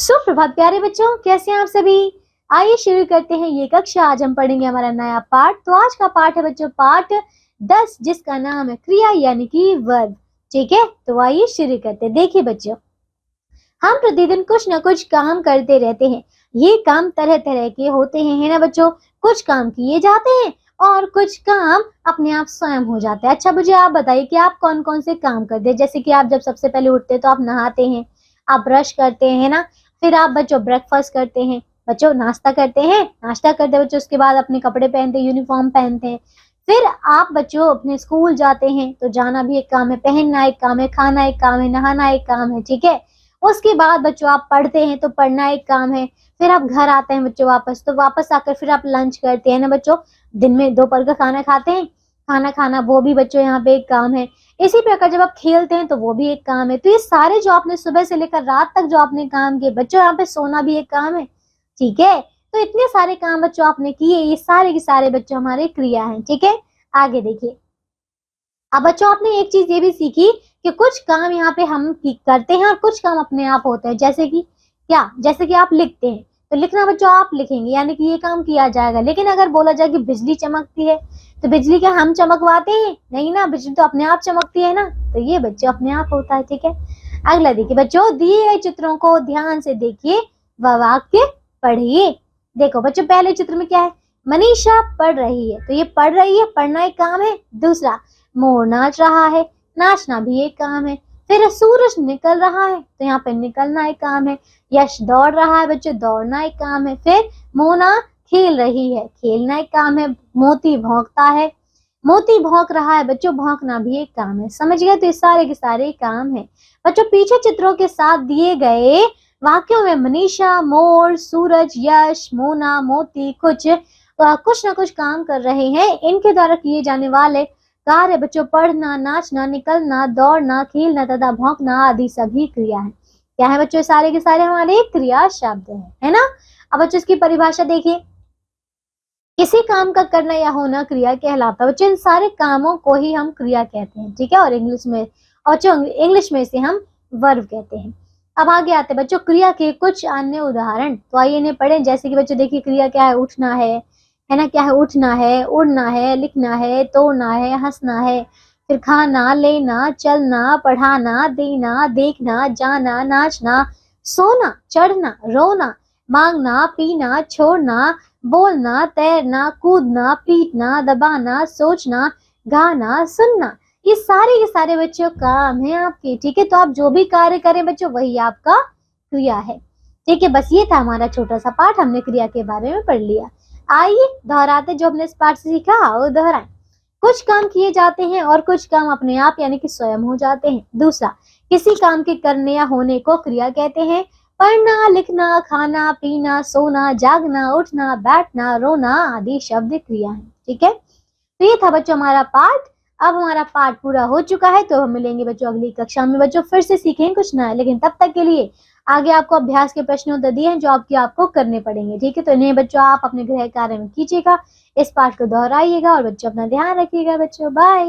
सुप्रभात प्यारे बच्चों, कैसे हैं आप सभी। आइए शुरू करते हैं ये कक्षा। आज हम पढ़ेंगे हमारा नया पाठ। तो आज का पाठ है बच्चों पाठ 10, जिसका नाम है क्रिया यानी कि वर्ब। ठीक है, तो आइए शुरू करते हैं। देखिए बच्चों, हम प्रतिदिन कुछ न कुछ काम करते रहते हैं। ये काम तरह तरह के होते हैं, है ना बच्चों। कुछ काम किए जाते हैं और कुछ काम अपने आप स्वयं हो जाते हैं। अच्छा, मुझे आप बताइए कि आप कौन कौन से काम करते हैं। जैसे कि आप जब सबसे पहले उठते हैं तो आप नहाते हैं, आप ब्रश करते हैं ना, फिर आप बच्चों ब्रेकफास्ट करते हैं, बच्चों नाश्ता करते हैं, नाश्ता करते हैं बच्चों, उसके बाद अपने कपड़े पहनते हैं, यूनिफॉर्म पहनते हैं। फिर आप बच्चों अपने स्कूल जाते हैं, तो जाना भी एक काम है, पहनना एक काम है, खाना एक काम है, नहाना एक काम है। ठीक है, उसके बाद बच्चों आप पढ़ते हैं तो पढ़ना एक काम है। फिर आप घर आते हैं बच्चों वापस, तो वापस आकर फिर आप लंच करते हैं ना बच्चों, दिन में दोपहर का खाना खाते हैं, खाना खाना वो भी बच्चों यहाँ पे एक काम है। इसी प्रकार जब आप खेलते हैं तो वो भी एक काम है। तो ये सारे जो आपने सुबह से लेकर रात तक जो आपने काम किए बच्चों, यहाँ पे सोना भी एक काम है। ठीक है, तो इतने सारे काम बच्चों आपने किए, ये सारे के सारे बच्चों हमारे क्रिया हैं। ठीक है, आगे देखिए। अब बच्चों आपने एक चीज ये भी सीखी कि कुछ काम यहाँ पे हम करते हैं और कुछ काम अपने आप होते हैं। जैसे कि क्या, जैसे कि आप लिखते हैं तो लिखना बच्चों आप लिखेंगे, यानी कि ये काम किया जाएगा। लेकिन अगर बोला जाए कि बिजली चमकती है, तो बिजली क्या हम चमकवाते हैं? नहीं ना, बिजली तो अपने आप चमकती है ना, तो ये बच्चों अपने आप होता है। ठीक है, अगला देखिए बच्चों, दिए गए चित्रों को ध्यान से देखिए व वाक्य पढ़िए। देखो बच्चों, पहले चित्र में क्या है, मनीषा पढ़ रही है, तो ये पढ़ रही है, पढ़ना एक काम है। दूसरा, मोर नाच रहा है, नाचना भी एक काम है। फिर सूरज निकल रहा है, तो यहाँ पे निकलना एक काम है। यश दौड़ रहा है बच्चों, दौड़ना एक काम है। फिर मोना खेल रही है, खेलना एक काम है। मोती भौंकता है, मोती भौंक रहा है बच्चों, भौंकना भी एक काम है। समझ गए, तो ये सारे के सारे काम है। बच्चों पीछे चित्रों के साथ दिए गए वाक्यों में मनीषा, मोर, सूरज, यश, मोना, मोती कुछ न कुछ काम कर रहे हैं। इनके द्वारा किए जाने वाले कार्य बच्चों पढ़ना, नाचना, निकलना, दौड़ना, खेलना तथा भौंकना आदि सभी क्रिया है। क्या है बच्चों, सारे के सारे हमारे क्रिया शब्द है ना। अब बच्चों इसकी परिभाषा देखिए, किसी काम का करना या होना क्रिया कहलाता है। बच्चों इन सारे कामों को ही हम क्रिया कहते हैं। ठीक है, और इंग्लिश में इसे हम वर्ब कहते हैं। अब आगे आते हैं बच्चों क्रिया के कुछ अन्य उदाहरण, तो आइए इन्हें पढ़ें। जैसे कि बच्चों देखिए, क्रिया क्या है, उठना है ना, क्या है, उठना है, उड़ना है, लिखना है, तोड़ना है, हंसना है। फिर खाना, लेना, चलना, पढ़ाना, देना, देखना, जाना, नाचना, सोना, चढ़ना, रोना, मांगना, पीना, छोड़ना, बोलना, तैरना, कूदना, पीटना, दबाना, सोचना, गाना, सुनना, ये सारे के सारे बच्चों काम है आपके। ठीक है, तो आप जो भी कार्य करें बच्चों वही आपका क्रिया है। ठीक है, बस ये था हमारा छोटा सा पाठ, हमने क्रिया के बारे में पढ़ लिया। आइए दोहराते जो हमने इस पाठ से सीखा वो दोहराएं। कुछ काम किए जाते हैं और कुछ काम अपने आप यानी कि स्वयं हो जाते हैं। दूसरा, किसी काम के करने या होने को क्रिया कहते हैं। पढ़ना, लिखना, खाना, पीना, सोना, जागना, उठना, बैठना, रोना आदि शब्द क्रिया हैं। ठीक है, तो ये था बच्चों हमारा पाठ। अब हमारा पाठ पूरा हो चुका है, तो हम मिलेंगे बच्चों अगली कक्षा में। बच्चों फिर से सीखेंगे कुछ नया, लेकिन तब तक के लिए आगे आपको अभ्यास के प्रश्न उत्तर दिए हैं जो आपको करने पड़ेंगे। ठीक है, तो इन्हें बच्चों आप अपने गृह कार्य में कीजिएगा, इस पाठ को दोहराइएगा और बच्चों अपना ध्यान रखिएगा। बच्चों बाय।